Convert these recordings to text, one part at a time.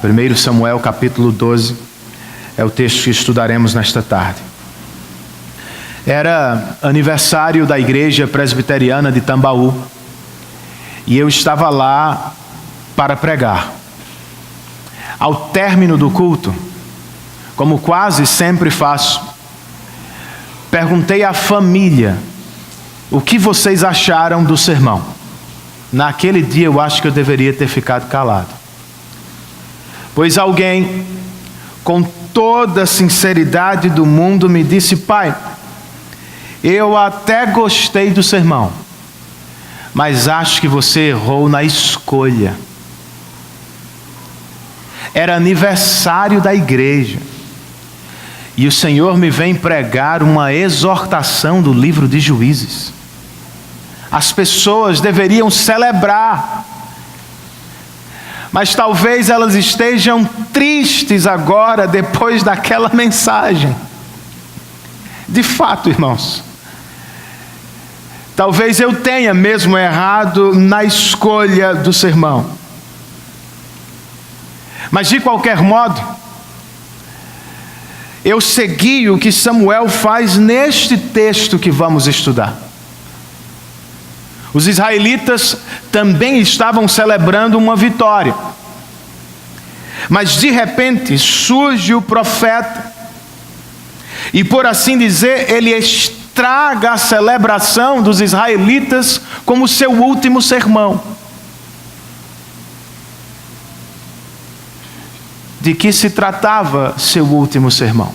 1 Samuel capítulo 12 é o texto que estudaremos nesta tarde. Era aniversário da igreja presbiteriana de Tambaú e eu estava lá para pregar. Ao término do culto, como quase sempre faço, perguntei à família o que vocês acharam do sermão. Naquele dia eu acho que eu deveria ter ficado calado, pois alguém com toda a sinceridade do mundo me disse: pai, eu até gostei do sermão, mas acho que você errou na escolha. Era aniversário da igreja e o Senhor me vem pregar uma exortação do livro de Juízes. As pessoas deveriam celebrar, mas talvez elas estejam tristes agora depois daquela mensagem. De fato, irmãos, talvez eu tenha mesmo errado na escolha do sermão. Mas de qualquer modo, eu segui o que Samuel faz neste texto que vamos estudar. Os israelitas também estavam celebrando uma vitória. Mas de repente surge o profeta e, por assim dizer, ele estraga a celebração dos israelitas como seu último sermão. De que se tratava seu último sermão?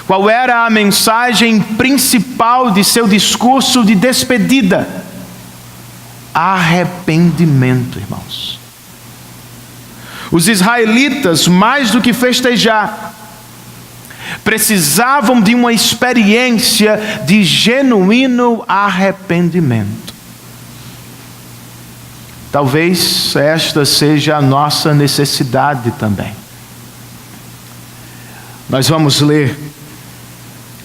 Qual era a mensagem principal de seu discurso de despedida? Arrependimento, irmãos. Os israelitas, mais do que festejar, precisavam de uma experiência de genuíno arrependimento. Talvez esta seja a nossa necessidade também. Nós vamos ler,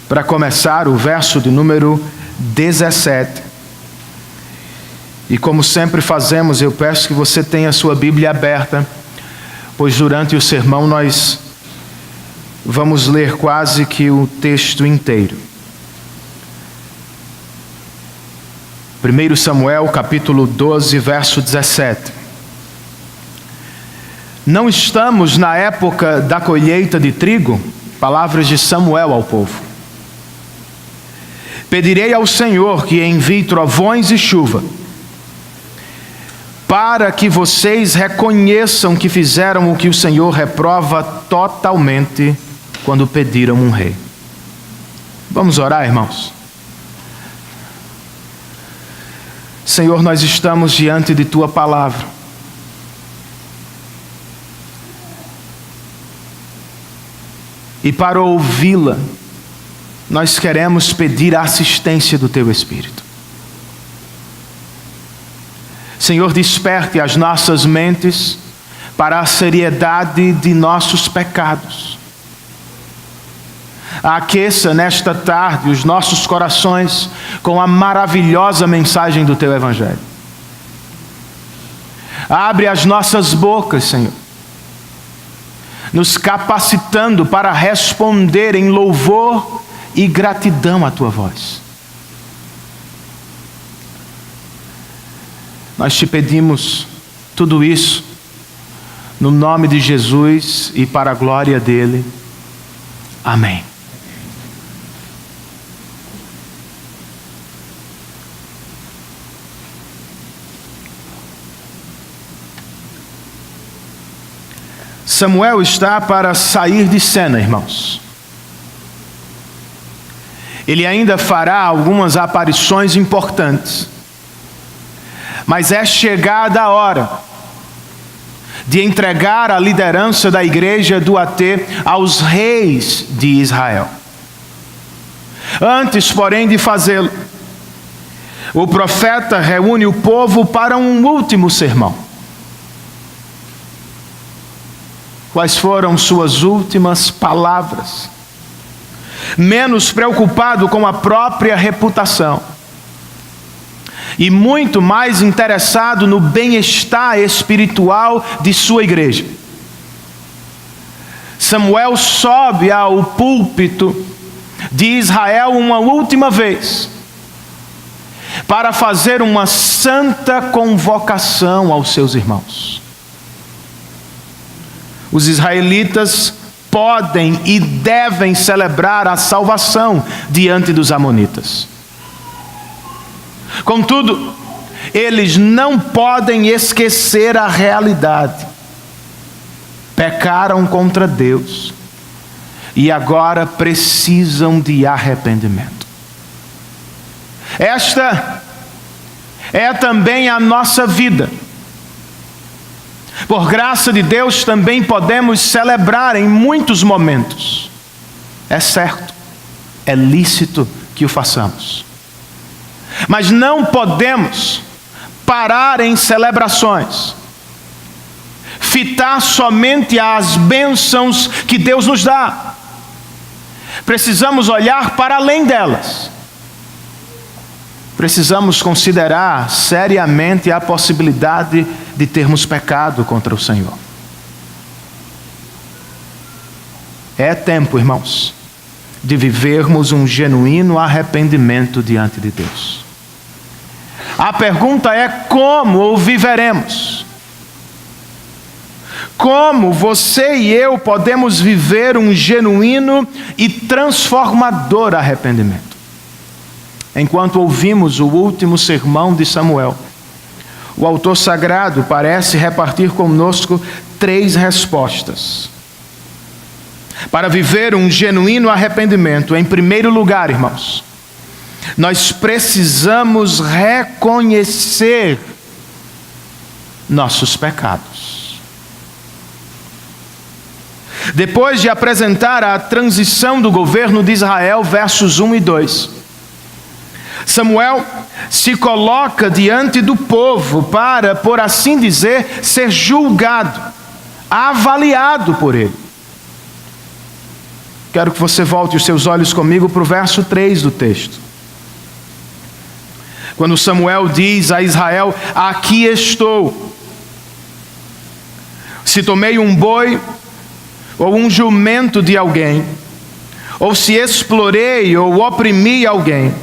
para começar, o verso de número 17. E como sempre fazemos, eu peço que você tenha a sua Bíblia aberta, pois durante o sermão nós vamos ler quase que o texto inteiro. 1 Samuel capítulo 12, verso 17. Não estamos na época da colheita de trigo? Palavras de Samuel ao povo. Pedirei ao Senhor que envie trovões e chuva, para que vocês reconheçam que fizeram o que o Senhor reprova totalmente quando pediram um rei. Vamos orar, irmãos. Senhor, nós estamos diante de Tua palavra. E para ouvi-la, nós queremos pedir a assistência do Teu Espírito. Senhor, desperte as nossas mentes para a seriedade de nossos pecados. Aqueça nesta tarde os nossos corações com a maravilhosa mensagem do Teu Evangelho. Abre as nossas bocas, Senhor, nos capacitando para responder em louvor e gratidão à Tua voz. Nós te pedimos tudo isso no nome de Jesus e para a glória dele. Amém. Samuel está para sair de cena, irmãos. Ele ainda fará algumas aparições importantes. Mas é chegada a hora de entregar a liderança da igreja do AT aos reis de Israel. Antes, porém, de fazê-lo, o profeta reúne o povo para um último sermão. Quais foram suas últimas palavras? Menos preocupado com a própria reputação e muito mais interessado no bem-estar espiritual de sua igreja. Samuel sobe ao púlpito de Israel uma última vez para fazer uma santa convocação aos seus irmãos. Os israelitas podem e devem celebrar a salvação diante dos amonitas. Contudo, eles não podem esquecer a realidade. Pecaram contra Deus e agora precisam de arrependimento. Esta é também a nossa vida. Por graça de Deus, também podemos celebrar em muitos momentos. É certo, é lícito que o façamos. Mas não podemos parar em celebrações, fitar somente as bênçãos que Deus nos dá. Precisamos olhar para além delas. Precisamos considerar seriamente a possibilidade de termos pecado contra o Senhor. É tempo, irmãos, de vivermos um genuíno arrependimento diante de Deus. A pergunta é: como o viveremos? Como você e eu podemos viver um genuíno e transformador arrependimento? Enquanto ouvimos o último sermão de Samuel, o autor sagrado parece repartir conosco 3 respostas. Para viver um genuíno arrependimento, em primeiro lugar, irmãos, nós precisamos reconhecer nossos pecados. Depois de apresentar a transição do governo de Israel, versos 1 e 2, Samuel se coloca diante do povo para, por assim dizer, ser julgado, avaliado por ele. Quero que você volte os seus olhos comigo para o verso 3 do texto. Quando Samuel diz a Israel: aqui estou. Se tomei um boi ou um jumento de alguém, ou se explorei ou oprimi alguém,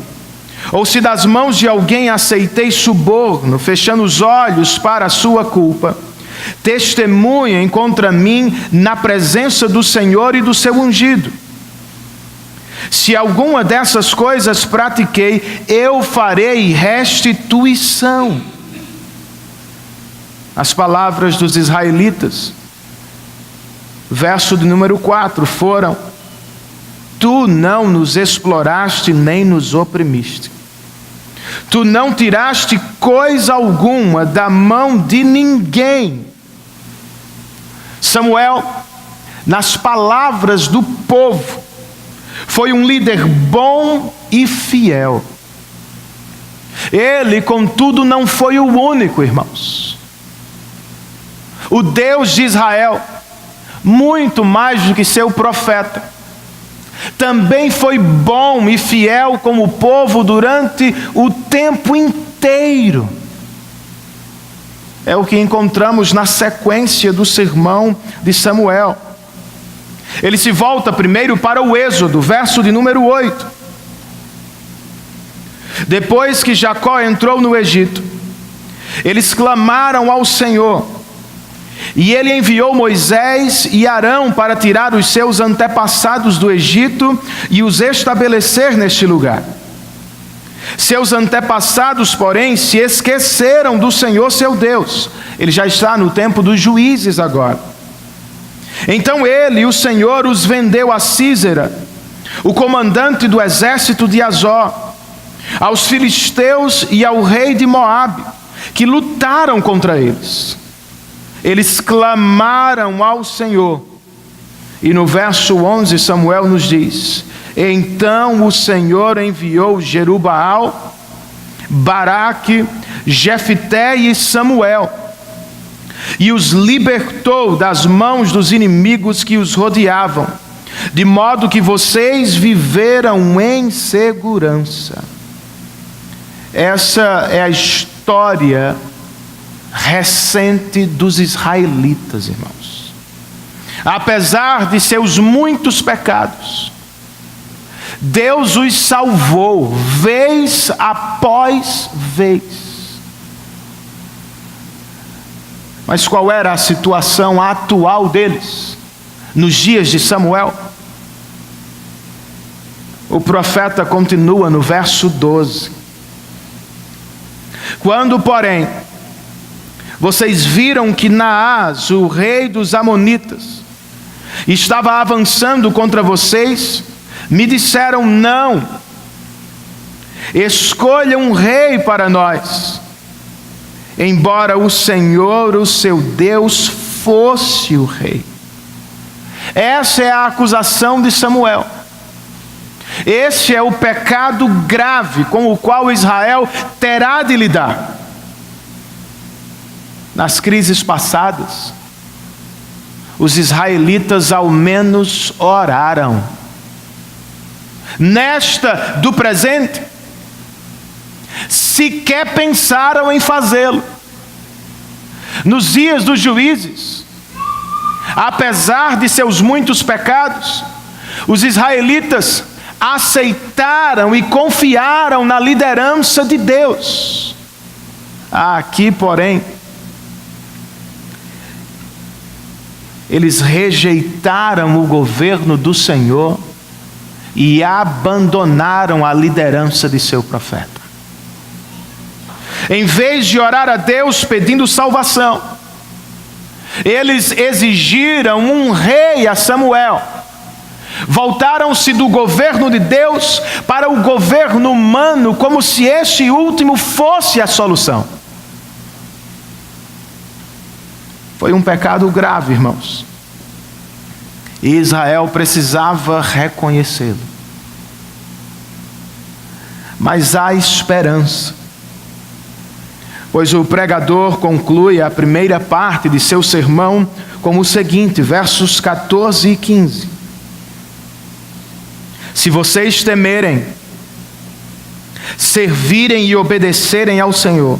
ou se das mãos de alguém aceitei suborno, fechando os olhos para a sua culpa, testemunhem contra mim na presença do Senhor e do seu ungido. Se alguma dessas coisas pratiquei, eu farei restituição. As palavras dos israelitas, verso de número 4, foram: tu não nos exploraste nem nos oprimiste. Tu não tiraste coisa alguma da mão de ninguém. Samuel, nas palavras do povo, foi um líder bom e fiel. Ele, contudo, não foi o único, irmãos. O Deus de Israel, muito mais do que seu profeta, também foi bom e fiel com o povo durante o tempo inteiro. É o que encontramos na sequência do sermão de Samuel. Ele se volta primeiro para o Êxodo, verso de número 8. Depois que Jacó entrou no Egito, eles clamaram ao Senhor, e ele enviou Moisés e Arão para tirar os seus antepassados do Egito e os estabelecer neste lugar. Seus antepassados, porém, se esqueceram do Senhor seu Deus. Ele já está no tempo dos juízes agora. Então ele, o Senhor, os vendeu a Sísera, o comandante do exército de Azor, aos filisteus e ao rei de Moabe, que lutaram contra eles. Eles clamaram ao Senhor. E no verso 11, Samuel nos diz: então o Senhor enviou Jerubaal, Baraque, Jefté e Samuel, e os libertou das mãos dos inimigos que os rodeavam, de modo que vocês viveram em segurança. Essa é a história recente dos israelitas, irmãos. apesar de seus muitos pecados, Deus os salvou vez após vez. Mas qual era a situação atual deles nos dias de Samuel? O profeta continua no verso 12. Quando, porém, vocês viram que Naás, o rei dos Amonitas, estava avançando contra vocês, me disseram: não, escolha um rei para nós, embora o Senhor, o seu Deus, fosse o rei. Essa é a acusação de Samuel. Este é o pecado grave com o qual Israel terá de lidar. Nas crises passadas, os israelitas ao menos oraram. Nesta do presente, sequer pensaram em fazê-lo. Nos dias dos juízes, apesar de seus muitos pecados, os israelitas aceitaram e confiaram na liderança de Deus. Aqui, porém, eles rejeitaram o governo do Senhor e abandonaram a liderança de seu profeta. Em vez de orar a Deus pedindo salvação, eles exigiram um rei a Samuel. Voltaram-se do governo de Deus para o governo humano, como se este último fosse a solução. Foi um pecado grave, irmãos. E Israel precisava reconhecê-lo. Mas há esperança, pois o pregador conclui a primeira parte de seu sermão como o seguinte, versos 14 e 15. Se vocês temerem, servirem e obedecerem ao Senhor,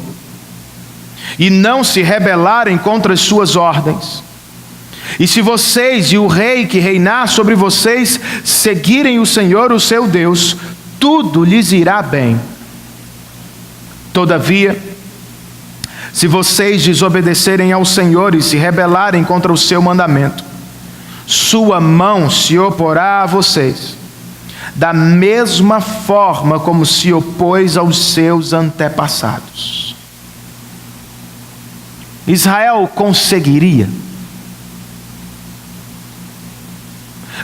e não se rebelarem contra as suas ordens, e se vocês e o rei que reinar sobre vocês seguirem o Senhor, o seu Deus, tudo lhes irá bem. Todavia, se vocês desobedecerem ao Senhor e se rebelarem contra o seu mandamento, sua mão se oporá a vocês, da mesma forma como se opôs aos seus antepassados. Israel conseguiria.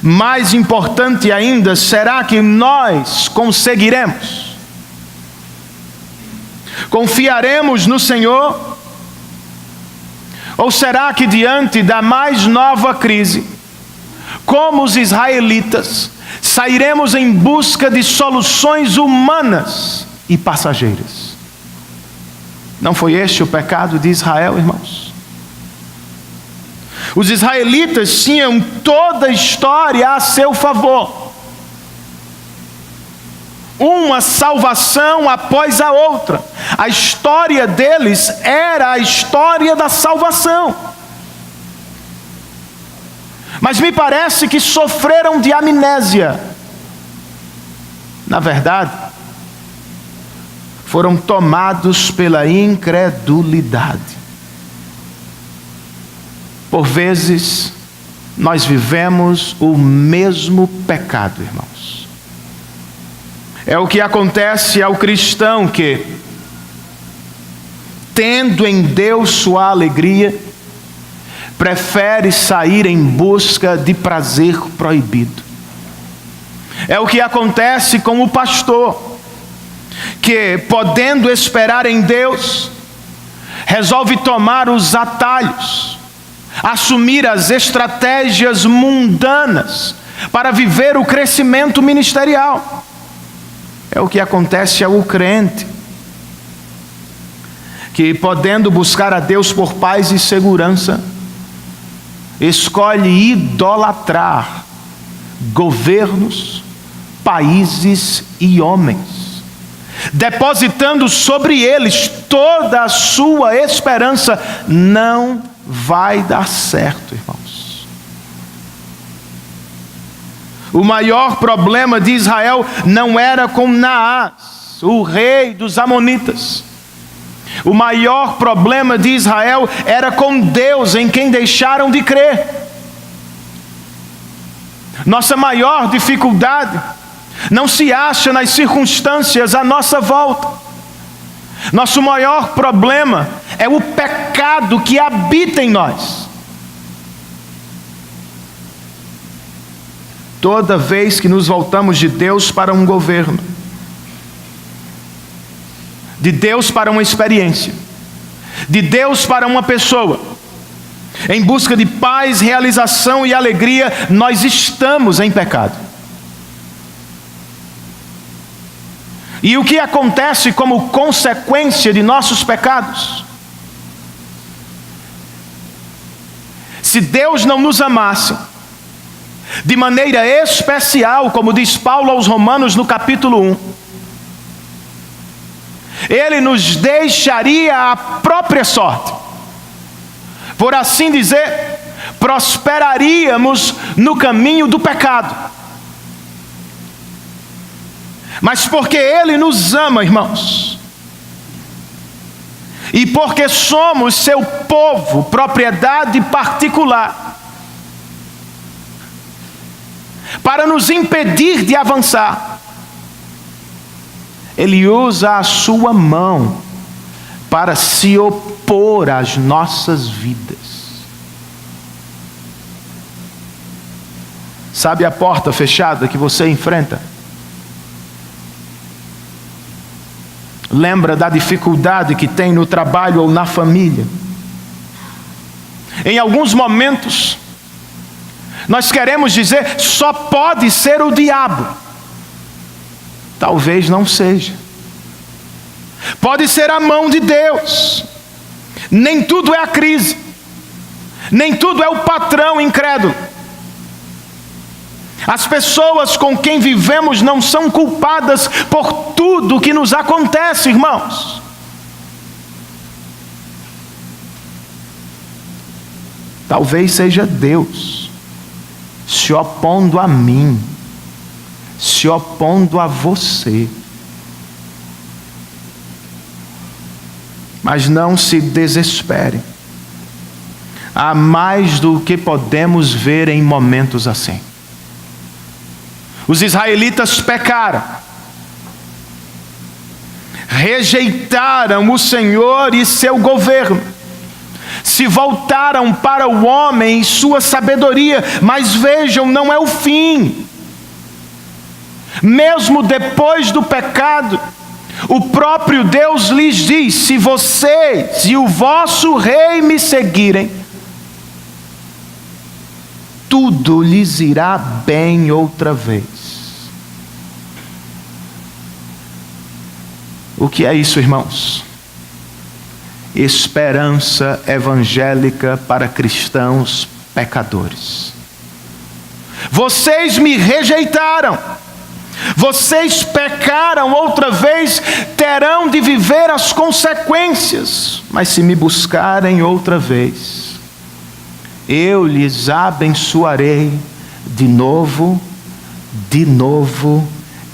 Mais importante ainda, será que nós conseguiremos? Confiaremos no Senhor? Ou será que diante da mais nova crise, como os israelitas, sairemos em busca de soluções humanas e passageiras? Não foi este o pecado de Israel, irmãos? Os israelitas tinham toda a história a seu favor. Uma salvação após a outra. A história deles era a história da salvação. Mas me parece que sofreram de amnésia. Na verdade, foram tomados pela incredulidade. Por vezes, nós vivemos o mesmo pecado, irmãos. É o que acontece ao cristão que, tendo em Deus sua alegria, prefere sair em busca de prazer proibido. É o que acontece com o pastor, que, podendo esperar em Deus, resolve tomar os atalhos, assumir as estratégias mundanas para viver o crescimento ministerial. É o que acontece ao crente, que, podendo buscar a Deus por paz e segurança, escolhe idolatrar governos, países e homens, depositando sobre eles toda a sua esperança. Não vai dar certo, irmãos. O maior problema de Israel não era com Naás, o rei dos amonitas. O maior problema de Israel era com Deus, em quem deixaram de crer. Nossa maior dificuldade não se acha nas circunstâncias à nossa volta. Nosso maior problema é o pecado que habita em nós. Toda vez que nos voltamos de Deus para um governo, de Deus para uma experiência, de Deus para uma pessoa, em busca de paz, realização e alegria, nós estamos em pecado. E o que acontece como consequência de nossos pecados? Se Deus não nos amasse de maneira especial, como diz Paulo aos Romanos no capítulo 1, Ele nos deixaria à própria sorte. Por assim dizer, prosperaríamos no caminho do pecado. Mas porque Ele nos ama, irmãos, e porque somos seu povo, propriedade particular, para nos impedir de avançar, Ele usa a sua mão para se opor às nossas vidas. Sabe a porta fechada que você enfrenta? Lembra da dificuldade que tem no trabalho ou na família? Em alguns momentos, nós queremos dizer, só pode ser o diabo. Talvez não seja. Pode ser a mão de Deus. Nem tudo é a crise. Nem tudo é o patrão incrédulo. As pessoas com quem vivemos não são culpadas por tudo que nos acontece, irmãos. Talvez seja Deus se opondo a mim, se opondo a você. Mas não se desespere. Há mais do que podemos ver em momentos assim. Os israelitas pecaram, rejeitaram o Senhor e seu governo, se voltaram para o homem e sua sabedoria, mas vejam, não é o fim. Mesmo depois do pecado, o próprio Deus lhes diz: se vocês e o vosso rei me seguirem, tudo lhes irá bem outra vez. O que é isso, irmãos? Esperança evangélica para cristãos pecadores. Vocês me rejeitaram, vocês pecaram outra vez, terão de viver as consequências, mas se me buscarem outra vez, eu lhes abençoarei de novo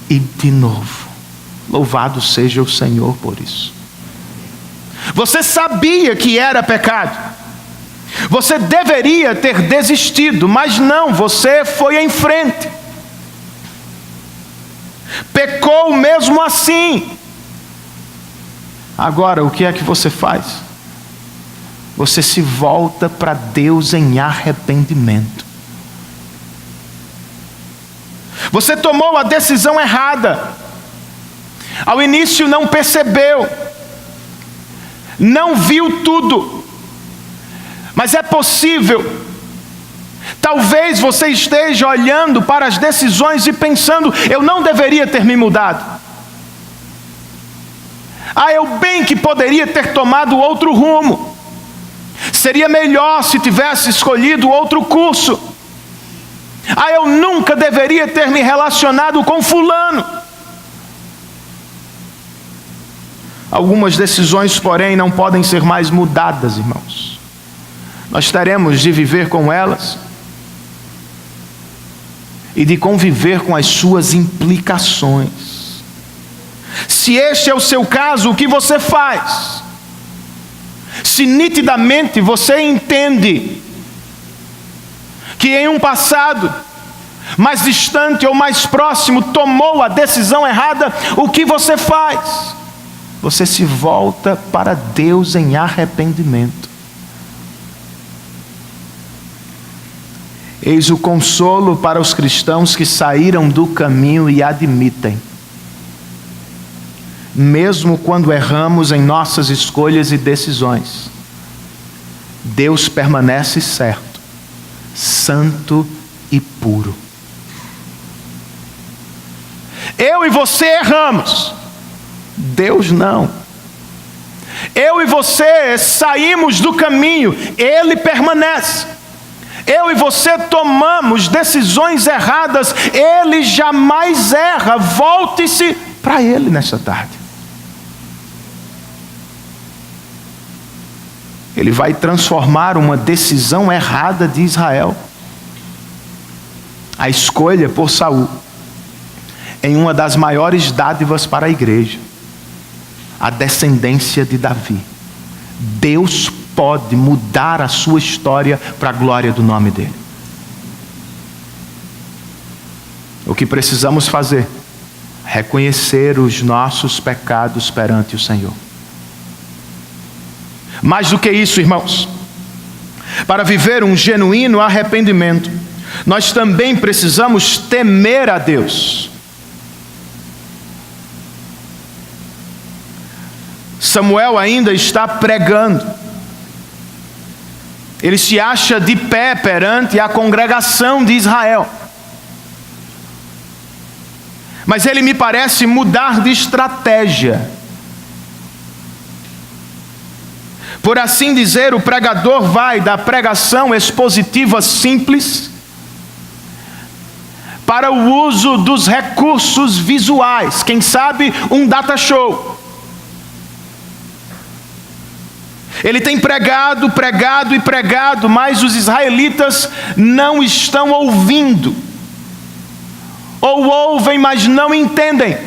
e de novo. Louvado seja o Senhor por isso. Você sabia que era pecado. Você deveria ter desistido, mas não, você foi em frente. Pecou mesmo assim. Agora, o que é que você faz? Você se volta para Deus em arrependimento. Você tomou a decisão errada. Ao início não percebeu, não viu tudo, mas é possível. Talvez você esteja olhando para as decisões e pensando: eu não deveria ter me mudado. Eu bem que poderia ter tomado outro rumo. Seria melhor se tivesse escolhido outro curso. Eu nunca deveria ter me relacionado com fulano. Algumas decisões, porém, não podem ser mais mudadas, irmãos. Nós teremos de viver com elas. e de conviver com as suas implicações. Se este é o seu caso, o que você faz? Se nitidamente você entende que em um passado mais distante ou mais próximo tomou a decisão errada, o que você faz? Você se volta para Deus em arrependimento. Eis o consolo para os cristãos que saíram do caminho e admitem. Mesmo quando erramos em nossas escolhas e decisões, Deus permanece certo, santo e puro. Eu e você erramos, Deus não. Eu e você saímos do caminho, Ele permanece. Eu e você tomamos decisões erradas, Ele jamais erra. Volte-se para Ele nesta tarde. Ele vai transformar uma decisão errada de Israel, a escolha por Saul, em uma das maiores dádivas para a igreja, a descendência de Davi. Deus pode mudar a sua história para a glória do nome dele. O que precisamos fazer? Reconhecer os nossos pecados perante o Senhor. Mais do que isso, irmãos, para viver um genuíno arrependimento, nós também precisamos temer a Deus. Samuel ainda está pregando. Ele se acha de pé perante a congregação de Israel. Mas ele me parece mudar de estratégia. Por assim dizer, o pregador vai da pregação expositiva simples para o uso dos recursos visuais. Quem sabe um data show. Ele tem pregado, mas os israelitas não estão ouvindo. Ou ouvem, mas não entendem.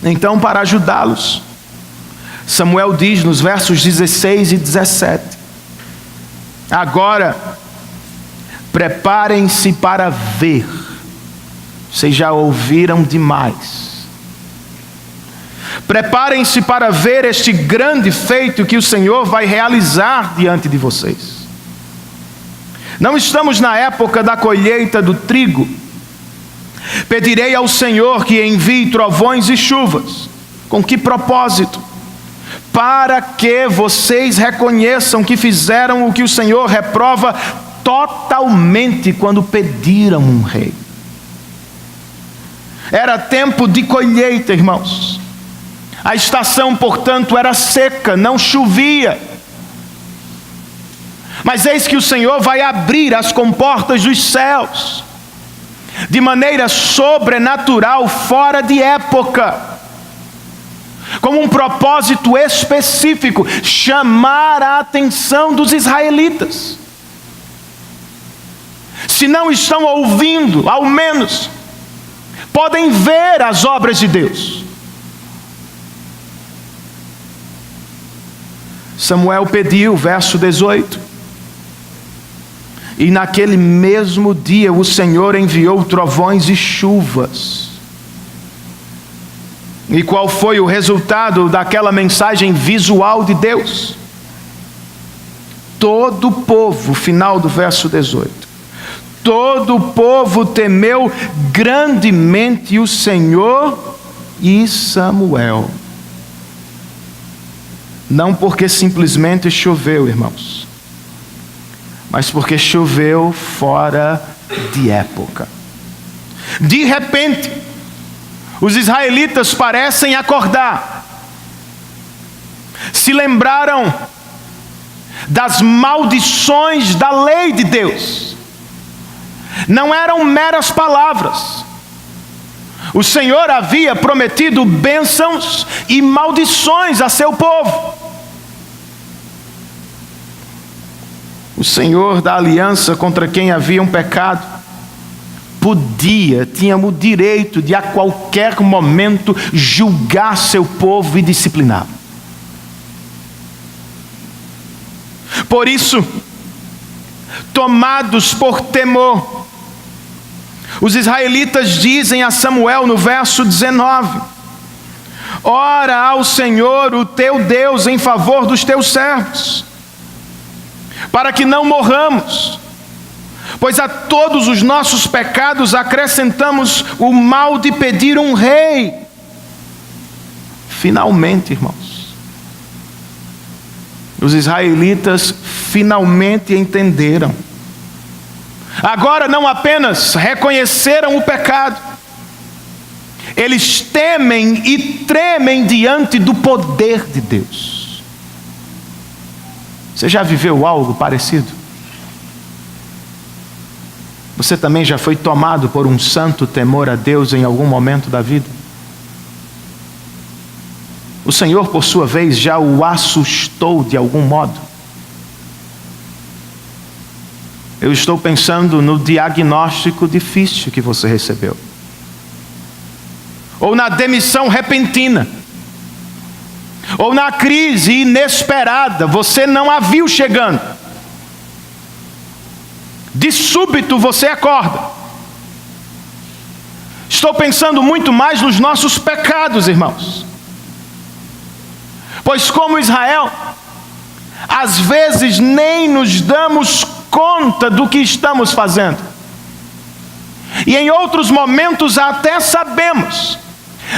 Então, para ajudá-los, Samuel diz nos versos 16 e 17: agora, preparem-se para ver. Vocês já ouviram demais. Preparem-se para ver este grande feito que o Senhor vai realizar diante de vocês. Não estamos na época da colheita do trigo. Pedirei ao Senhor que envie trovões e chuvas. Com que propósito? Para que vocês reconheçam que fizeram o que o Senhor reprova totalmente quando pediram um rei. Era tempo de colheita, irmãos. A estação, portanto, era seca, não chovia. Mas eis que o Senhor vai abrir as comportas dos céus, de maneira sobrenatural, fora de época, com um propósito específico: chamar a atenção dos israelitas. Se não estão ouvindo, ao menos podem ver as obras de Deus. Samuel pediu, verso 18: e naquele mesmo dia o Senhor enviou trovões e chuvas. E qual foi o resultado daquela mensagem visual de Deus? Todo o povo, final do verso 18, todo o povo temeu grandemente o Senhor e Samuel. Não porque simplesmente choveu, irmãos, mas porque choveu fora de época. De repente, os israelitas parecem acordar. Se lembraram das maldições da lei de Deus. Não eram meras palavras. O Senhor havia prometido bênçãos e maldições a seu povo. O Senhor da aliança contra quem havia um pecado tinha o direito de a qualquer momento julgar seu povo e discipliná-lo. Por isso, tomados por temor, os israelitas dizem a Samuel no verso 19: ora ao Senhor o teu Deus em favor dos teus servos, para que não morramos, pois a todos os nossos pecados acrescentamos o mal de pedir um rei. Finalmente, irmãos, os israelitas finalmente entenderam. Agora não apenas reconheceram o pecado, eles temem e tremem diante do poder de Deus. Você já viveu algo parecido? Você também já foi tomado por um santo temor a Deus em algum momento da vida? O Senhor, por sua vez, já o assustou de algum modo? Eu estou pensando no diagnóstico difícil que você recebeu, ou na demissão repentina, ou na crise inesperada, você não a viu chegando. De súbito você acorda. Estou pensando muito mais nos nossos pecados, irmãos. Pois como Israel, às vezes nem nos damos conta do que estamos fazendo. E em outros momentos até sabemos,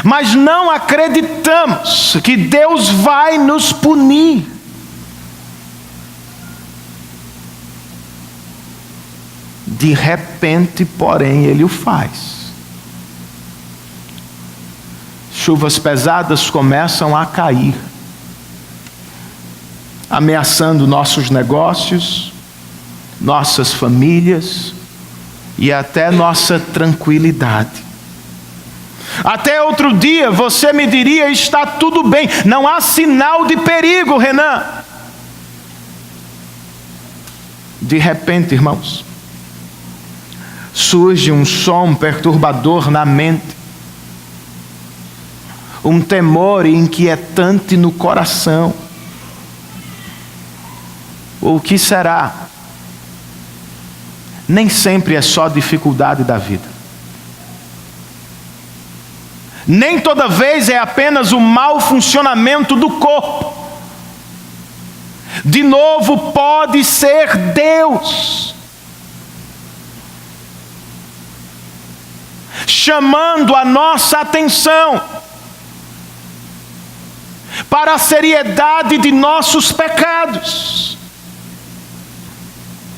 mas não acreditamos que Deus vai nos punir. De repente, porém, Ele o faz. Chuvas pesadas começam a cair, ameaçando nossos negócios, nossas famílias e até nossa tranquilidade. Até outro dia você me diria: está tudo bem, não há sinal de perigo, Renan. De repente, irmãos, surge um som perturbador na mente, um temor inquietante no coração. O que será? Nem sempre é só dificuldade da vida. Nem toda vez é apenas o mau funcionamento do corpo. De novo, pode ser Deus chamando a nossa atenção para a seriedade de nossos pecados.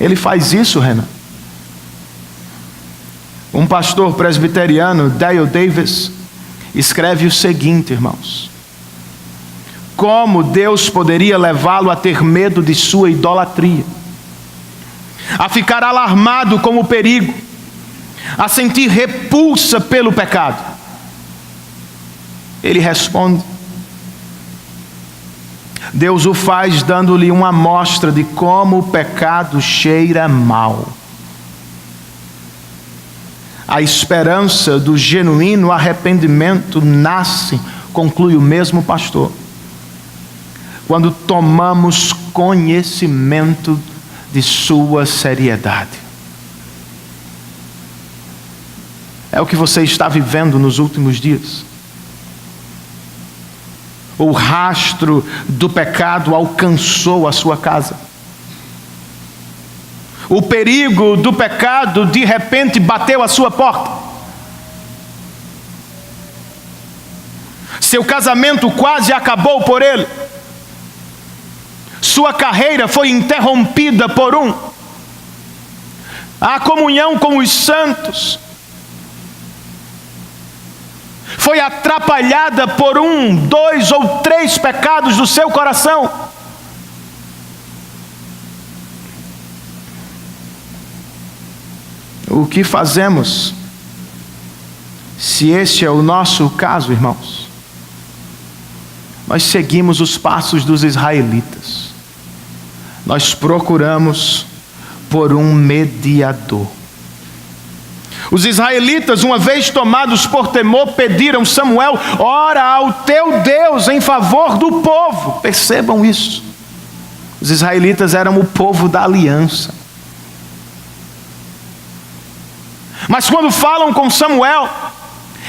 Ele faz isso, Renan. Um pastor presbiteriano, Dale Davis, escreve o seguinte, irmãos: como Deus poderia levá-lo a ter medo de sua idolatria, a ficar alarmado com o perigo, a sentir repulsa pelo pecado? Ele responde: Deus o faz dando-lhe uma amostra de como o pecado cheira mal. A esperança do genuíno arrependimento nasce, conclui o mesmo pastor, quando tomamos conhecimento de sua seriedade. É o que você está vivendo nos últimos dias. O rastro do pecado alcançou a sua casa. O perigo do pecado de repente bateu à sua porta. Seu casamento quase acabou por ele. Sua carreira foi interrompida por a comunhão com os santos foi atrapalhada por 1, 2 ou 3 pecados do seu coração. O que fazemos se este é o nosso caso, irmãos? Nós seguimos os passos dos israelitas. nós procuramos por um mediador. Os israelitas, uma vez tomados por temor, pediram: Samuel, ora ao teu Deus em favor do povo. Percebam isso. Os israelitas eram o povo da aliança. Mas quando falam com Samuel,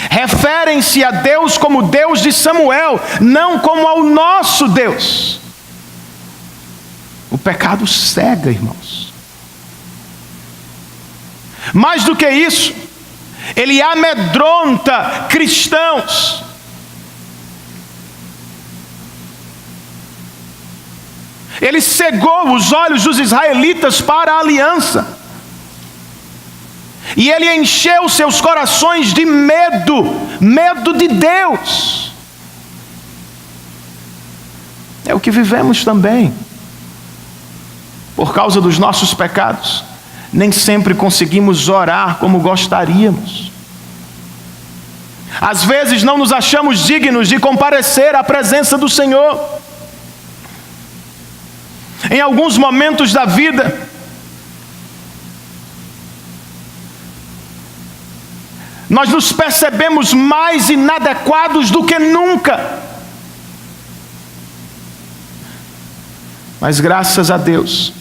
referem-se a Deus como Deus de Samuel, não como ao nosso Deus. O pecado cega, irmãos. Mais do que isso, ele amedronta cristãos. Ele cegou os olhos dos israelitas para a aliança. E ele encheu seus corações de medo de Deus. É o que vivemos também. Por causa dos nossos pecados, nem sempre conseguimos orar como gostaríamos. Às vezes não nos achamos dignos de comparecer à presença do Senhor. Em alguns momentos da vida, nós nos percebemos mais inadequados do que nunca. Mas graças a Deus,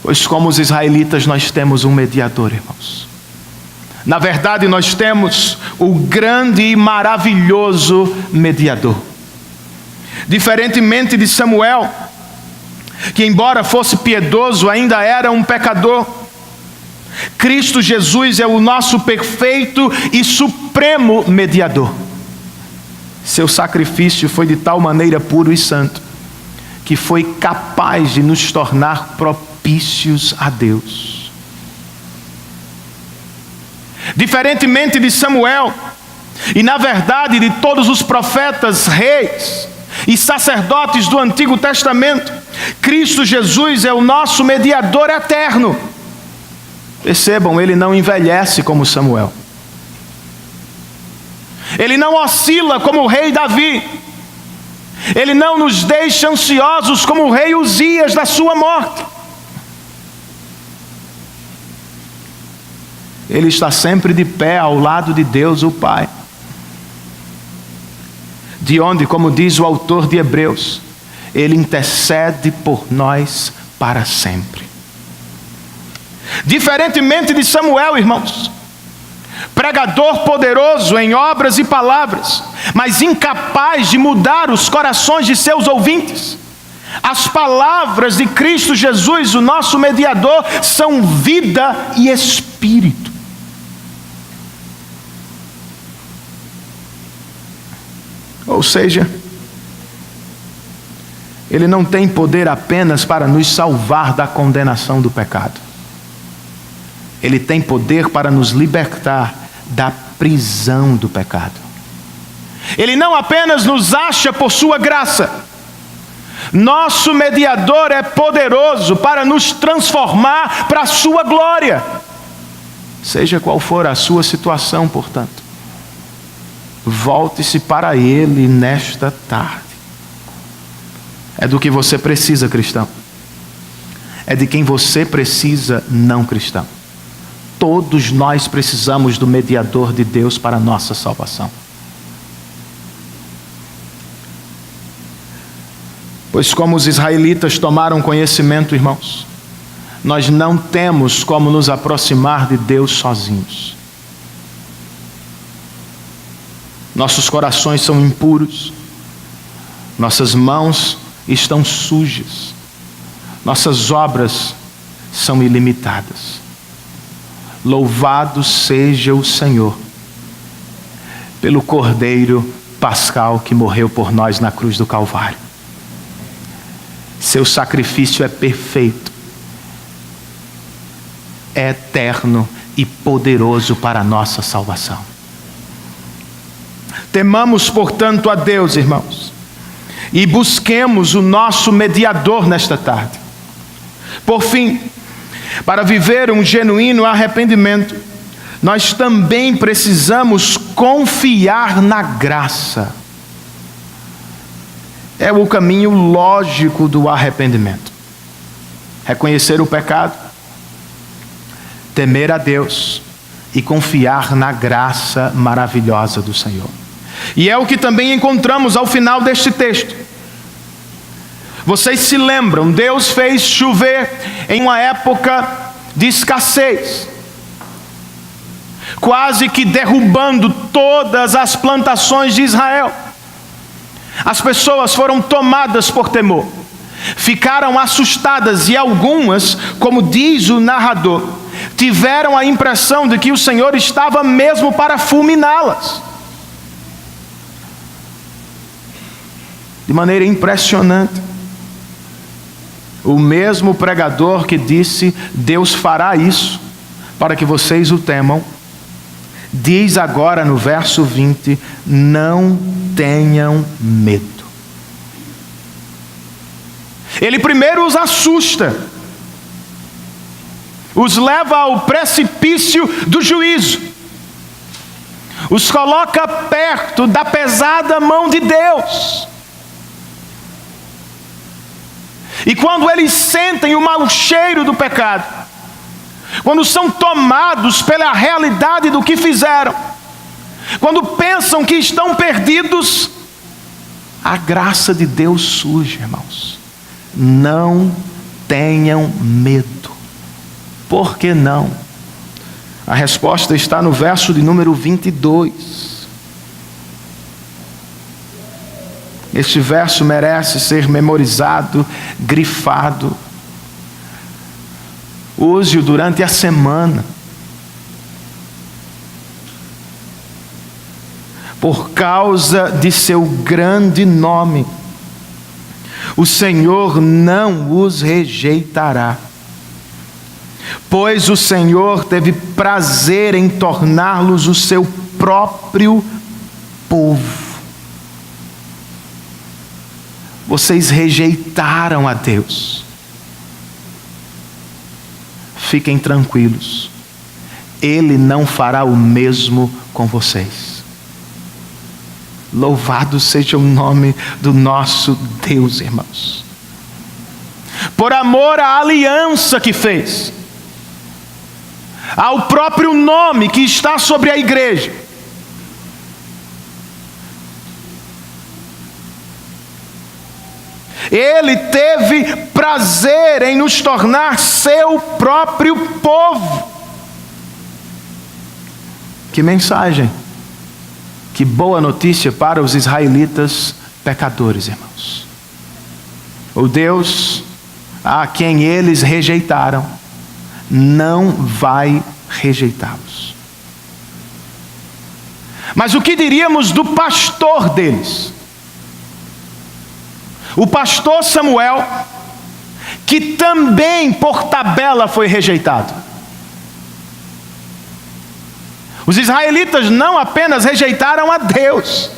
pois como os israelitas nós temos um mediador, irmãos. Na verdade nós temos o grande e maravilhoso mediador. Diferentemente de Samuel, que embora fosse piedoso, ainda era um pecador, Cristo Jesus é o nosso perfeito e supremo mediador. Seu sacrifício foi de tal maneira puro e santo, que foi capaz de nos tornar propícios a Deus. Diferentemente de Samuel, e na verdade de todos os profetas, reis e sacerdotes do Antigo Testamento, Cristo Jesus é o nosso mediador eterno. Percebam, ele não envelhece como Samuel. Ele não oscila como o rei Davi. Ele não nos deixa ansiosos como o rei Uzias da sua morte. Ele está sempre de pé ao lado de Deus o Pai, de onde, como diz o autor de Hebreus, ele intercede por nós para sempre. Diferentemente de Samuel, irmãos, pregador poderoso em obras e palavras, mas incapaz de mudar os corações de seus ouvintes, as palavras de Cristo Jesus, o nosso mediador, são vida e espírito. Ou seja, ele não tem poder apenas para nos salvar da condenação do pecado. Ele tem poder para nos libertar da prisão do pecado. Ele não apenas nos acha por sua graça. Nosso mediador é poderoso para nos transformar para a sua glória. Seja qual for a sua situação, portanto, volte-se para ele nesta tarde. É do que você precisa, cristão. É de quem você precisa, não cristão. Todos nós precisamos do mediador de Deus para a nossa salvação. Pois como os israelitas tomaram conhecimento, irmãos, nós não temos como nos aproximar de Deus sozinhos. Nossos corações são impuros, nossas mãos estão sujas, nossas obras são ilimitadas. Louvado seja o Senhor pelo Cordeiro Pascal que morreu por nós na cruz do Calvário. Seu sacrifício é perfeito, é eterno e poderoso para a nossa salvação. Temamos, portanto, a Deus, irmãos, e busquemos o nosso mediador nesta tarde. Por fim, para viver um genuíno arrependimento, nós também precisamos confiar na graça. É o caminho lógico do arrependimento. Reconhecer o pecado, temer a Deus e confiar na graça maravilhosa do Senhor. E é o que também encontramos ao final deste texto. Vocês se lembram, Deus fez chover em uma época de escassez, quase que derrubando todas as plantações de Israel. As pessoas foram tomadas por temor, ficaram assustadas e algumas, como diz o narrador, tiveram a impressão de que o Senhor estava mesmo para fulminá-las. De maneira impressionante. O mesmo pregador que disse, Deus fará isso para que vocês o temam, diz agora no verso 20, não tenham medo. Ele primeiro os assusta, os leva ao precipício do juízo, os coloca perto da pesada mão de Deus. E quando eles sentem o mau cheiro do pecado, quando são tomados pela realidade do que fizeram, quando pensam que estão perdidos, a graça de Deus surge, irmãos. Não tenham medo. Por que não? A resposta está no verso de número 22. Este verso merece ser memorizado, grifado. Use-o durante a semana. Por causa de seu grande nome, o Senhor não os rejeitará. Pois o Senhor teve prazer em torná-los o seu próprio povo. Vocês rejeitaram a Deus. Fiquem tranquilos. Ele não fará o mesmo com vocês. Louvado seja o nome do nosso Deus, irmãos. Por amor à aliança que fez, ao próprio nome que está sobre a igreja, Ele teve prazer em nos tornar seu próprio povo. Que mensagem, que boa notícia para os israelitas pecadores, irmãos. O Deus a quem eles rejeitaram não vai rejeitá-los. Mas o que diríamos do pastor deles? O pastor Samuel, que também por tabela foi rejeitado. Os israelitas não apenas rejeitaram a Deus,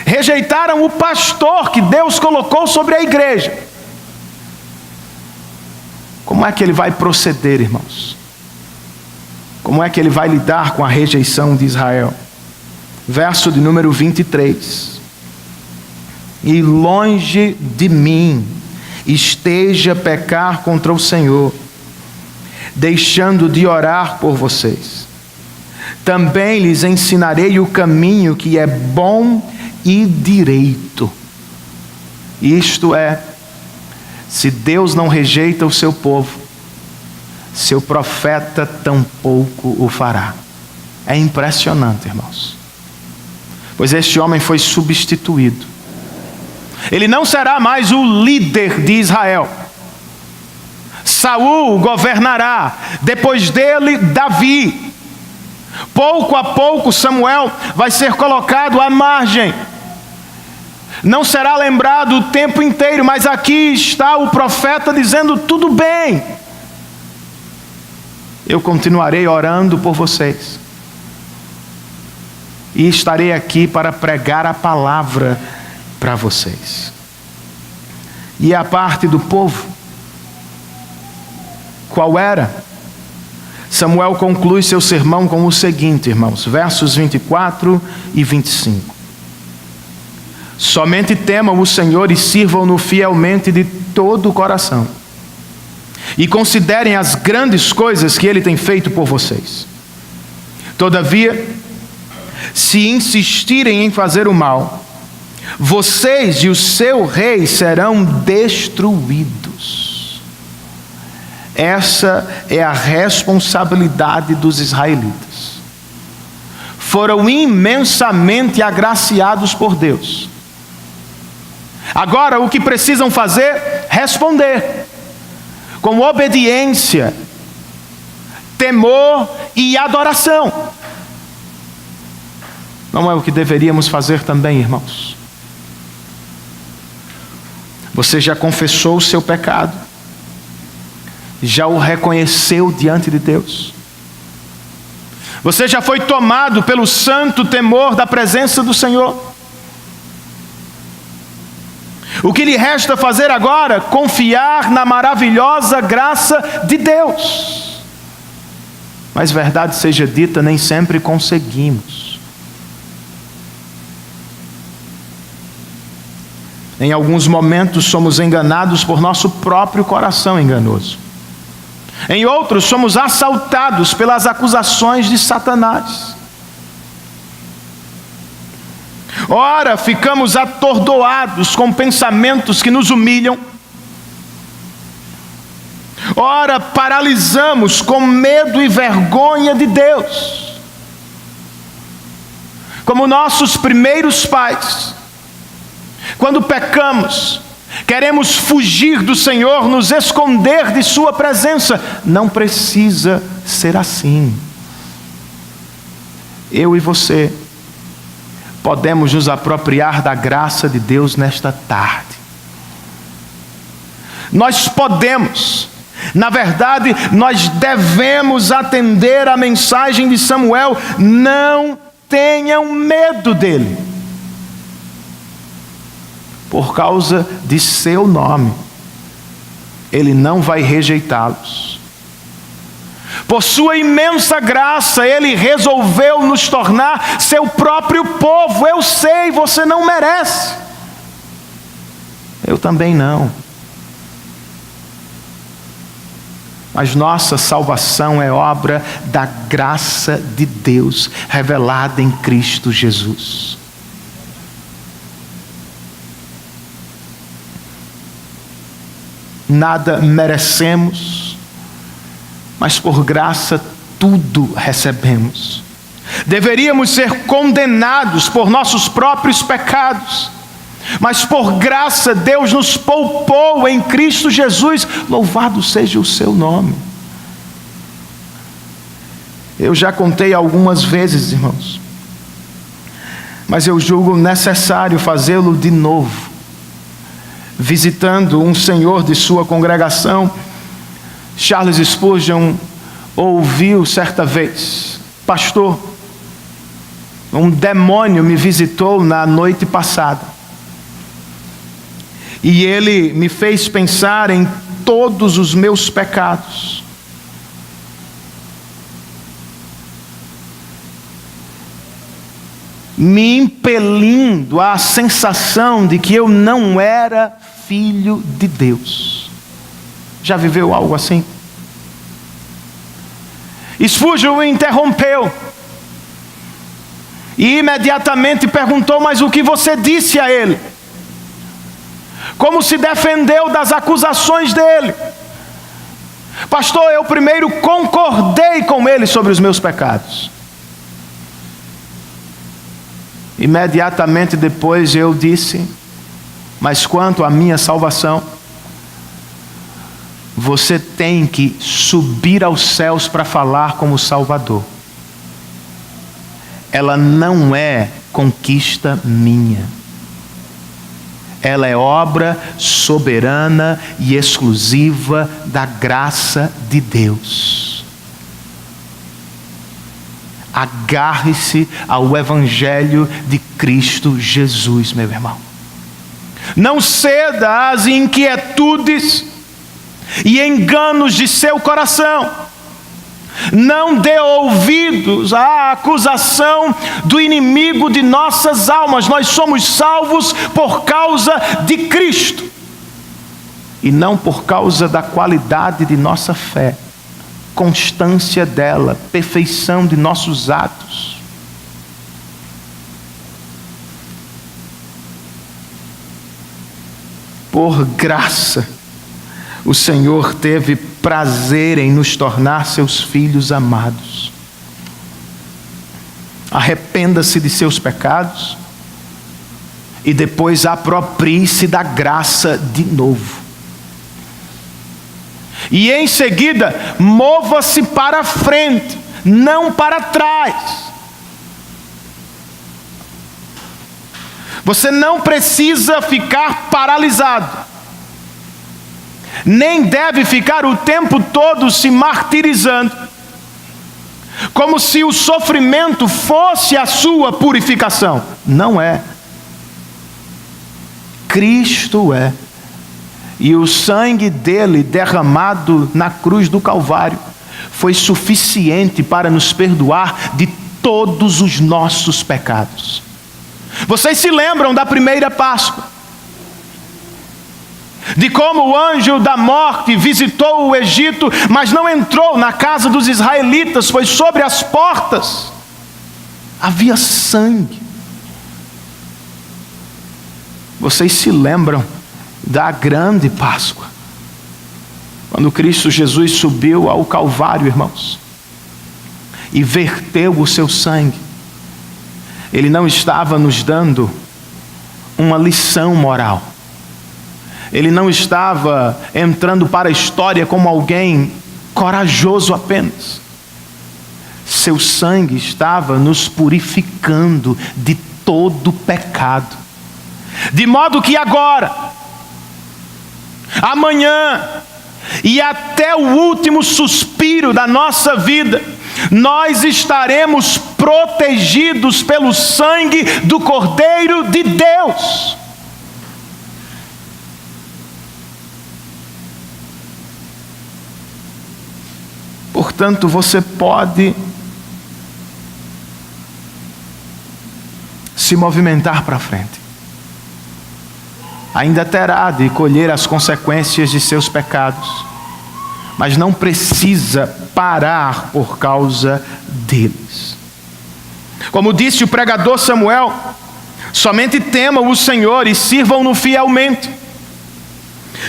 rejeitaram o pastor que Deus colocou sobre a igreja. Como é que ele vai proceder, irmãos? Como é que ele vai lidar com a rejeição de Israel? Verso de número 23. E longe de mim esteja pecar contra o Senhor, deixando de orar por vocês. Também lhes ensinarei o caminho que é bom e direito. Isto é, se Deus não rejeita o seu povo, seu profeta tampouco o fará. É impressionante, irmãos. Pois este homem foi substituído. Ele não será mais o líder de Israel. Saul governará, depois dele Davi. Pouco a pouco Samuel vai ser colocado à margem. Não será lembrado o tempo inteiro, mas aqui está o profeta dizendo: tudo bem, eu continuarei orando por vocês. E estarei aqui para pregar a palavra para vocês. E a parte do povo, qual era? Samuel conclui seu sermão com o seguinte, irmãos, versos 24 e 25. Somente temam o Senhor e sirvam-no fielmente de todo o coração. E considerem as grandes coisas que Ele tem feito por vocês. Todavia, se insistirem em fazer o mal, vocês e o seu rei serão destruídos. Essa é a responsabilidade dos israelitas. Foram imensamente agraciados por Deus. Agora o que precisam fazer? Responder com obediência, temor e adoração. Não é o que deveríamos fazer também, irmãos? Você já confessou o seu pecado? Já o reconheceu diante de Deus? Você já foi tomado pelo santo temor da presença do Senhor? O que lhe resta fazer agora? Confiar na maravilhosa graça de Deus. Mas verdade seja dita, nem sempre conseguimos. Em alguns momentos somos enganados por nosso próprio coração enganoso. Em outros somos assaltados pelas acusações de Satanás. Ora, ficamos atordoados com pensamentos que nos humilham. Ora, paralisamos com medo e vergonha de Deus. Como nossos primeiros pais, quando pecamos, queremos fugir do Senhor, nos esconder de Sua presença. Não precisa ser assim. Eu e você podemos nos apropriar da graça de Deus nesta tarde. Nós podemos, na verdade, nós devemos atender a mensagem de Samuel. Não tenham medo dele. Por causa de seu nome, Ele não vai rejeitá-los. Por sua imensa graça, Ele resolveu nos tornar seu próprio povo. Eu sei, você não merece. Eu também não. Mas nossa salvação é obra da graça de Deus, revelada em Cristo Jesus. Nada merecemos, mas por graça tudo recebemos. Deveríamos ser condenados por nossos próprios pecados, mas por graça Deus nos poupou em Cristo Jesus. Louvado seja o seu nome. Eu já contei algumas vezes, irmãos, mas eu julgo necessário fazê-lo de novo. Visitando um senhor de sua congregação, Charles Spurgeon ouviu certa vez: pastor, um demônio me visitou na noite passada, e ele me fez pensar em todos os meus pecados. Me impelindo à sensação de que eu não era filho de Deus. Já viveu algo assim? Spurgeon o interrompeu e imediatamente perguntou: mas o que você disse a ele? Como se defendeu das acusações dele? Pastor, eu primeiro concordei com ele sobre os meus pecados. Imediatamente depois eu disse: mas quanto à minha salvação, você tem que subir aos céus para falar como Salvador. Ela não é conquista minha. Ela é obra soberana e exclusiva da graça de Deus. Agarre-se ao Evangelho de Cristo Jesus, meu irmão. Não ceda às inquietudes e enganos de seu coração. Não dê ouvidos à acusação do inimigo de nossas almas. Nós somos salvos por causa de Cristo e não por causa da qualidade de nossa fé, constância dela, perfeição de nossos atos. Por graça, o Senhor teve prazer em nos tornar seus filhos amados. Arrependa-se de seus pecados e depois aproprie-se da graça de novo. E em seguida, mova-se para frente, não para trás. Você não precisa ficar paralisado, nem deve ficar o tempo todo se martirizando, como se o sofrimento fosse a sua purificação. Não é. Cristo é. E o sangue dele derramado na cruz do Calvário foi suficiente para nos perdoar de todos os nossos pecados. Vocês se lembram da primeira Páscoa? De como o anjo da morte visitou o Egito, mas não entrou na casa dos israelitas, pois sobre as portas havia sangue. Vocês se lembram da grande Páscoa, quando Cristo Jesus subiu ao Calvário, irmãos, e verteu o seu sangue. Ele não estava nos dando uma lição moral. Ele não estava entrando para a história como alguém corajoso apenas. Seu sangue estava nos purificando de todo pecado. De modo que agora, amanhã e até o último suspiro da nossa vida, nós estaremos protegidos pelo sangue do Cordeiro de Deus. Portanto, você pode se movimentar para frente. Ainda terá de colher as consequências de seus pecados, mas não precisa parar por causa deles. Como disse o pregador Samuel, somente temam o Senhor e sirvam-no fielmente.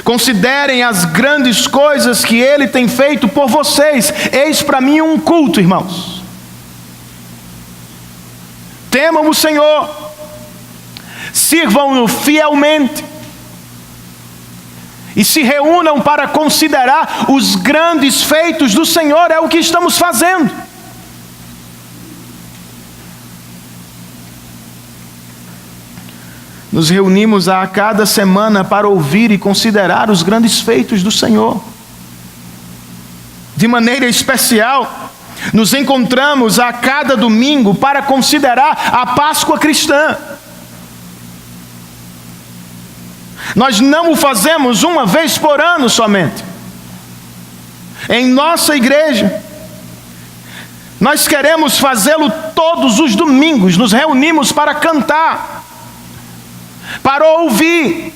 Considerem as grandes coisas que Ele tem feito por vocês. Eis para mim um culto, irmãos. Temam o Senhor, sirvam-no fielmente e se reúnam para considerar os grandes feitos do Senhor. É o que estamos fazendo. Nos reunimos a cada semana para ouvir e considerar os grandes feitos do Senhor. De maneira especial, nos encontramos a cada domingo para considerar a Páscoa cristã. Nós não o fazemos uma vez por ano somente. Em nossa igreja, nós queremos fazê-lo todos os domingos. Nos reunimos para cantar, para ouvir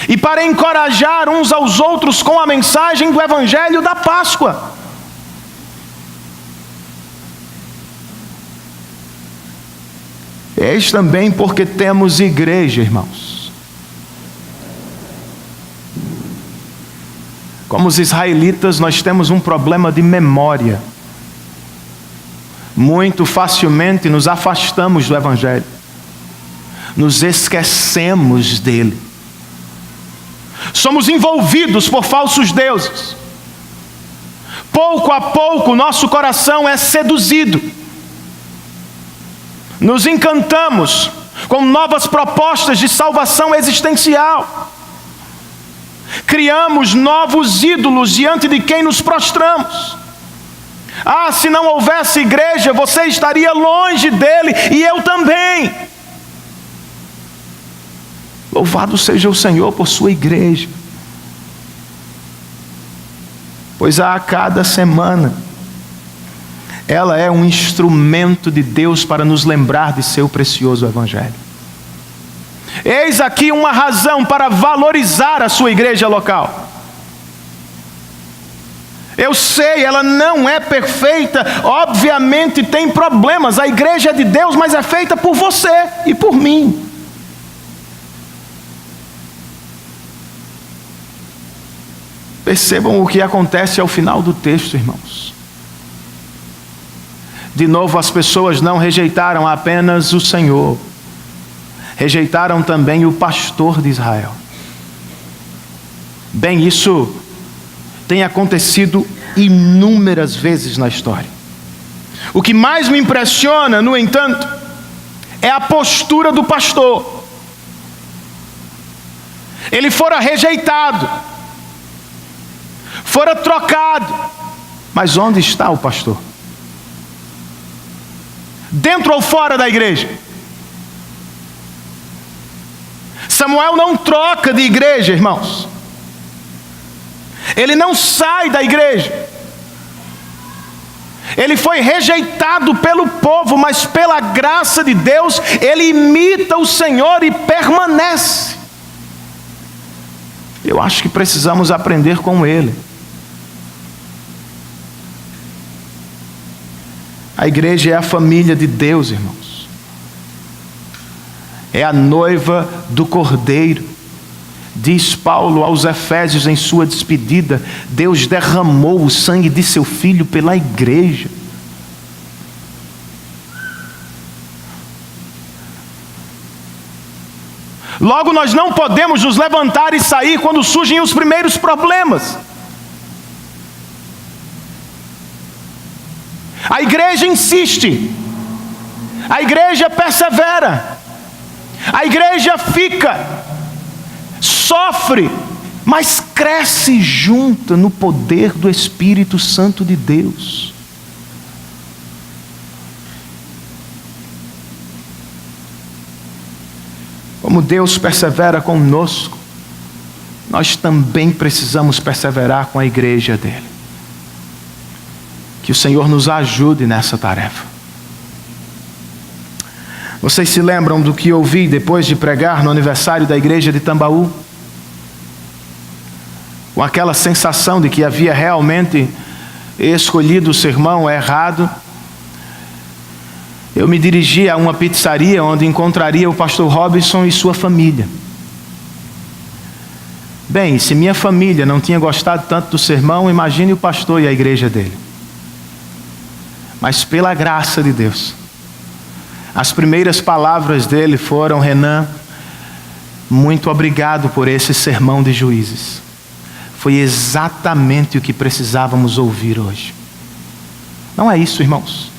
e para encorajar uns aos outros com a mensagem do Evangelho da Páscoa. Eis também porque temos igreja, irmãos. Como os israelitas, nós temos um problema de memória. Muito facilmente nos afastamos do Evangelho. Nos esquecemos dele. Somos envolvidos por falsos deuses. Pouco a pouco nosso coração é seduzido. Nos encantamos com novas propostas de salvação existencial. Criamos novos ídolos diante de quem nos prostramos. Ah, se não houvesse igreja, você estaria longe dele e eu também. Louvado seja o Senhor por sua igreja. Pois a cada semana ela é um instrumento de Deus para nos lembrar de seu precioso Evangelho. Eis aqui uma razão para valorizar a sua igreja local. Eu sei, ela não é perfeita, obviamente tem problemas. A igreja é de Deus, mas é feita por você e por mim. Percebam o que acontece ao final do texto, irmãos. De novo, as pessoas não rejeitaram apenas o Senhor, rejeitaram também o pastor de Israel. Bem, isso tem acontecido inúmeras vezes na história. O que mais me impressiona, no entanto, é a postura do pastor. Ele fora rejeitado, fora trocado, mas onde está o pastor? Dentro ou fora da igreja? Samuel não troca de igreja, irmãos. Ele não sai da igreja. Ele foi rejeitado pelo povo, mas pela graça de Deus, ele imita o Senhor e permanece. Eu acho que precisamos aprender com ele. A igreja é a família de Deus, irmãos. É a noiva do Cordeiro. Diz Paulo aos Efésios em sua despedida: Deus derramou o sangue de seu Filho pela igreja. Logo, nós não podemos nos levantar e sair quando surgem os primeiros problemas. A igreja insiste, a igreja persevera, a igreja fica, sofre, mas cresce junta no poder do Espírito Santo de Deus. Como Deus persevera conosco, nós também precisamos perseverar com a igreja dele. Que o Senhor nos ajude nessa tarefa. Vocês se lembram do que ouvi depois de pregar no aniversário da igreja de Tambaú? Com aquela sensação de que havia realmente escolhido o sermão errado, eu me dirigi a uma pizzaria onde encontraria o pastor Robinson e sua família. Bem, se minha família não tinha gostado tanto do sermão, imagine o pastor e a igreja dele. Mas pela graça de Deus, as primeiras palavras dele foram: Renan, muito obrigado por esse sermão de Juízes. Foi exatamente o que precisávamos ouvir hoje. Não é isso, irmãos?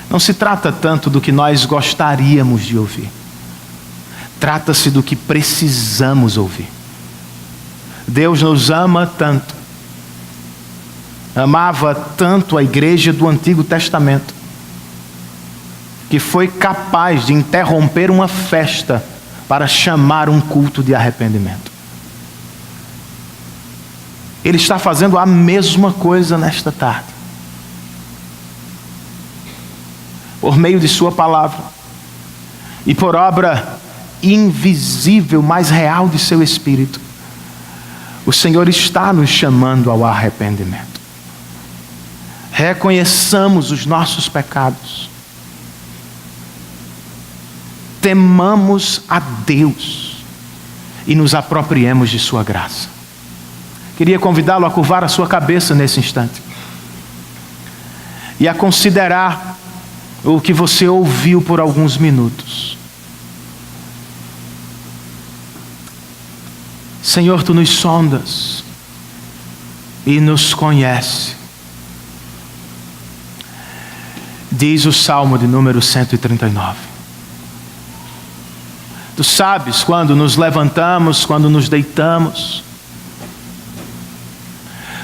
Não se trata tanto do que nós gostaríamos de ouvir. Trata-se do que precisamos ouvir. Deus nos ama tanto. Amava tanto a igreja do Antigo Testamento, que foi capaz de interromper uma festa para chamar um culto de arrependimento. Ele está fazendo a mesma coisa nesta tarde. Por meio de sua palavra e por obra invisível, mas real de seu Espírito, o Senhor está nos chamando ao arrependimento. Reconheçamos os nossos pecados. Temamos a Deus e nos apropriemos de sua graça. Queria convidá-lo a curvar a sua cabeça nesse instante e a considerar o que você ouviu por alguns minutos. Senhor, tu nos sondas e nos conhece. Diz o Salmo de número 139. Tu sabes quando nos levantamos, quando nos deitamos.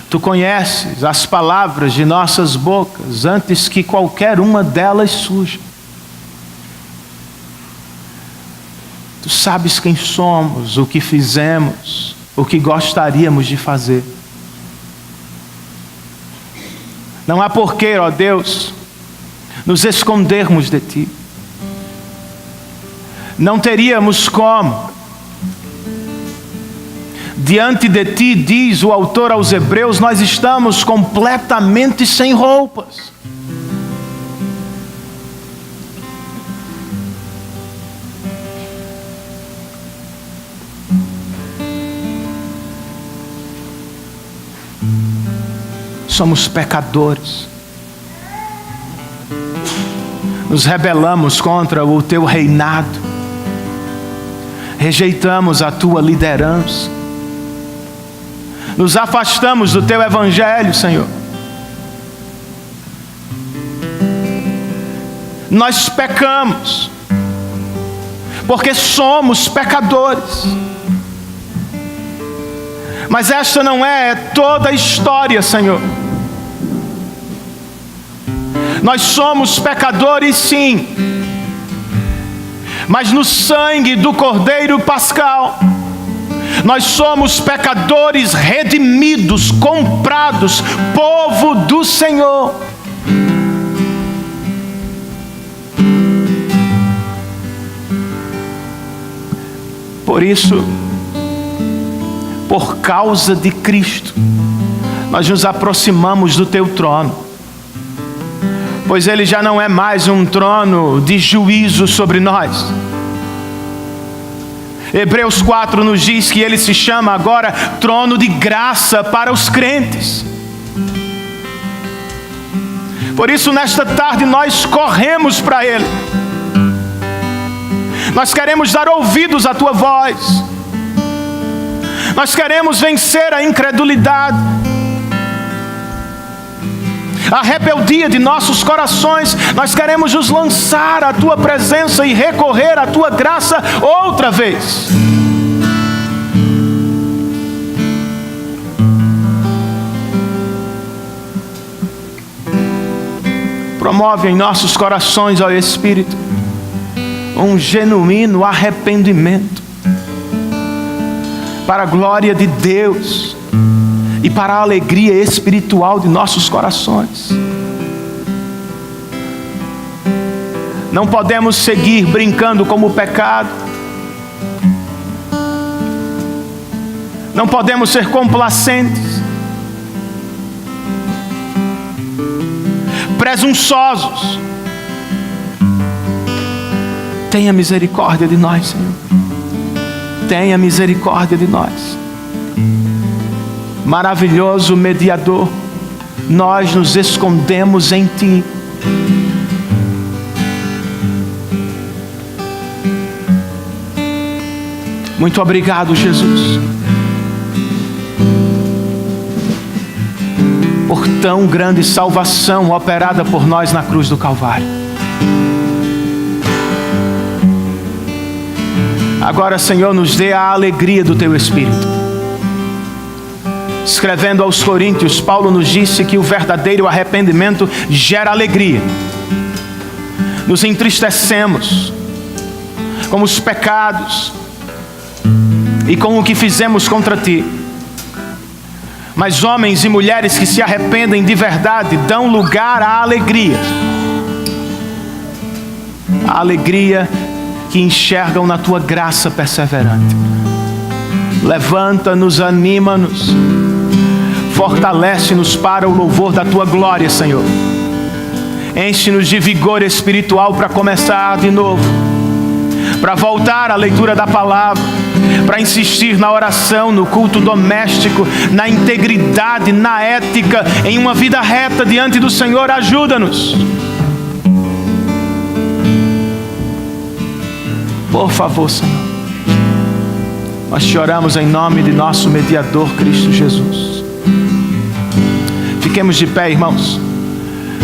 Tu conheces as palavras de nossas bocas antes que qualquer uma delas surja. Tu sabes quem somos, o que fizemos, o que gostaríamos de fazer. Não há porquê, ó Deus, nos escondermos de Ti. Não teríamos como. Diante de Ti, diz o autor aos Hebreus, nós estamos completamente sem roupas. Somos pecadores. Nos rebelamos contra o Teu reinado. Rejeitamos a Tua liderança. Nos afastamos do Teu evangelho, Senhor. Nós pecamos, porque somos pecadores. Mas esta não é toda a história, Senhor. Nós somos pecadores, sim, mas no sangue do Cordeiro Pascal, nós somos pecadores redimidos, comprados, povo do Senhor. Por isso, por causa de Cristo, nós nos aproximamos do Teu trono, pois Ele já não é mais um trono de juízo sobre nós. Hebreus 4 nos diz que Ele se chama agora trono de graça para os crentes. Por isso, nesta tarde, nós corremos para Ele. Nós queremos dar ouvidos à Tua voz. Nós queremos vencer a incredulidade, a rebeldia de nossos corações. Nós queremos nos lançar à Tua presença e recorrer à Tua graça outra vez. Promove em nossos corações, ó Espírito, um genuíno arrependimento, para a glória de Deus e para a alegria espiritual de nossos corações. Não podemos seguir brincando com o pecado. Não podemos ser complacentes, presunçosos. Tenha misericórdia de nós, Senhor. Tenha misericórdia de nós. Maravilhoso mediador, nós nos escondemos em Ti. Muito obrigado, Jesus, por tão grande salvação operada por nós na cruz do Calvário. Agora, Senhor, nos dê a alegria do Teu Espírito. Escrevendo aos Coríntios, Paulo nos disse que o verdadeiro arrependimento gera alegria. Nos entristecemos com os pecados e com o que fizemos contra Ti. Mas homens e mulheres que se arrependem de verdade dão lugar à alegria. A alegria que enxergam na Tua graça perseverante. Levanta-nos, anima-nos, fortalece-nos para o louvor da Tua glória, Senhor. Enche-nos de vigor espiritual para começar de novo, para voltar à leitura da palavra, para insistir na oração, no culto doméstico, na integridade, na ética, em uma vida reta diante do Senhor. Ajuda-nos. Por favor, Senhor. Nós te oramos em nome de nosso mediador Cristo Jesus. Fiquemos de pé, irmãos,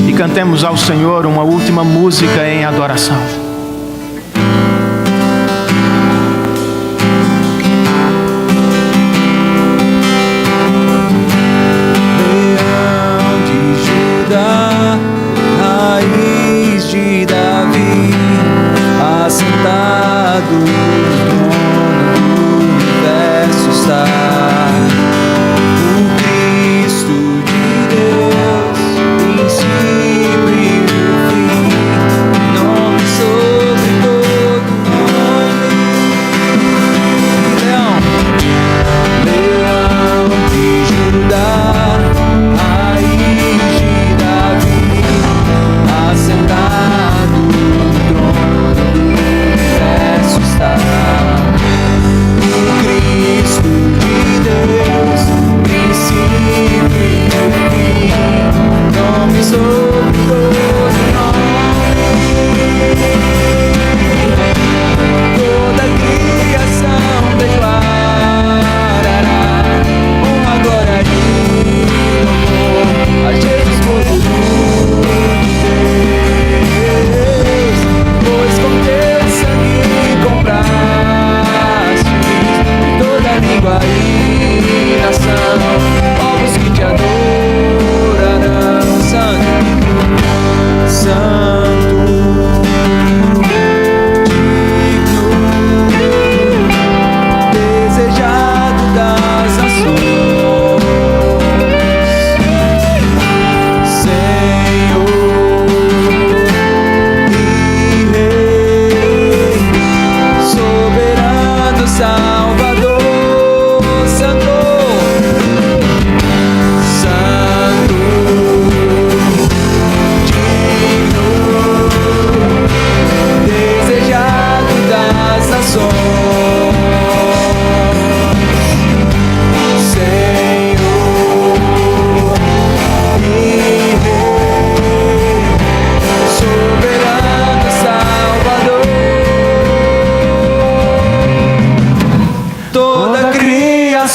e cantemos ao Senhor uma última música em adoração. Leão de Judá, raiz de Davi, assentado no trono do universo está. O Cristo de Deus,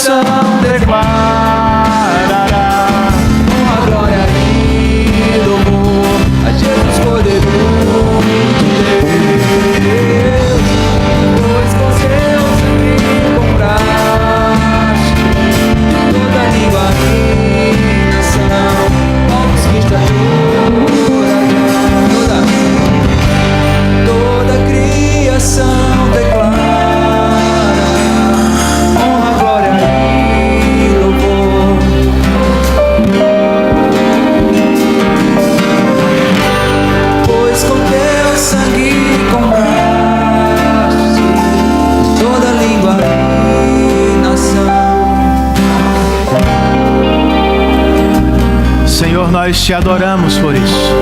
criação declarará honra, glória e louvor a Jesus poderoso de Deus, pois com seu sangue compraste toda língua e nação, conquistadora, toda criação declara honra, glória e louvor. Pois com teu sangue compraste toda língua e nação. Senhor, nós te adoramos por isso.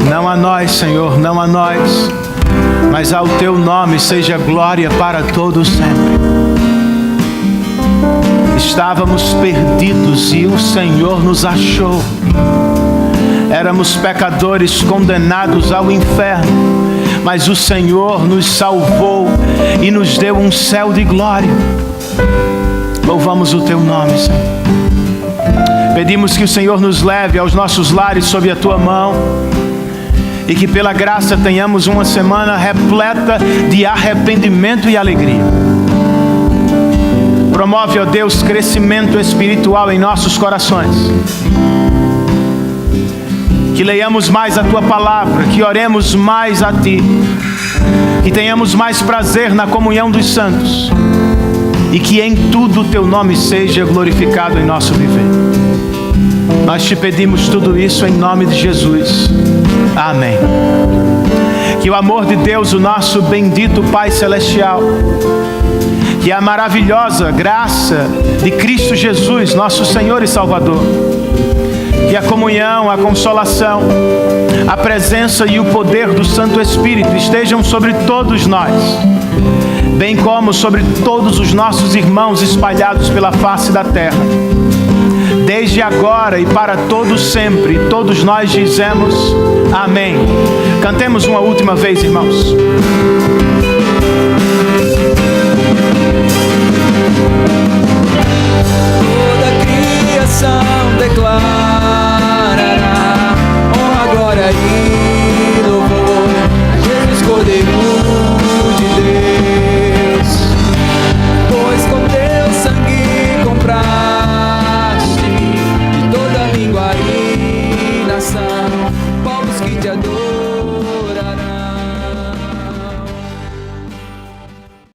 Não a nós, Senhor, não a nós, mas ao teu nome seja glória para todos sempre. Estávamos perdidos e o Senhor nos achou. Éramos pecadores condenados ao inferno, mas o Senhor nos salvou e nos deu um céu de glória. Louvamos o teu nome, Senhor. Pedimos que o Senhor nos leve aos nossos lares sob a tua mão e que pela graça tenhamos uma semana repleta de arrependimento e alegria. Promove, ó Deus, crescimento espiritual em nossos corações. Que leiamos mais a tua palavra, que oremos mais a ti, que tenhamos mais prazer na comunhão dos santos e que em tudo o teu nome seja glorificado em nosso viver. Nós te pedimos tudo isso em nome de Jesus. Amém. Que o amor de Deus, o nosso bendito Pai Celestial, que a maravilhosa graça de Cristo Jesus, nosso Senhor e Salvador, que a comunhão, a consolação, a presença e o poder do Santo Espírito estejam sobre todos nós, bem como sobre todos os nossos irmãos espalhados pela face da terra, desde agora e para todos sempre. Todos nós dizemos amém. Cantemos uma última vez, irmãos. Toda criação declara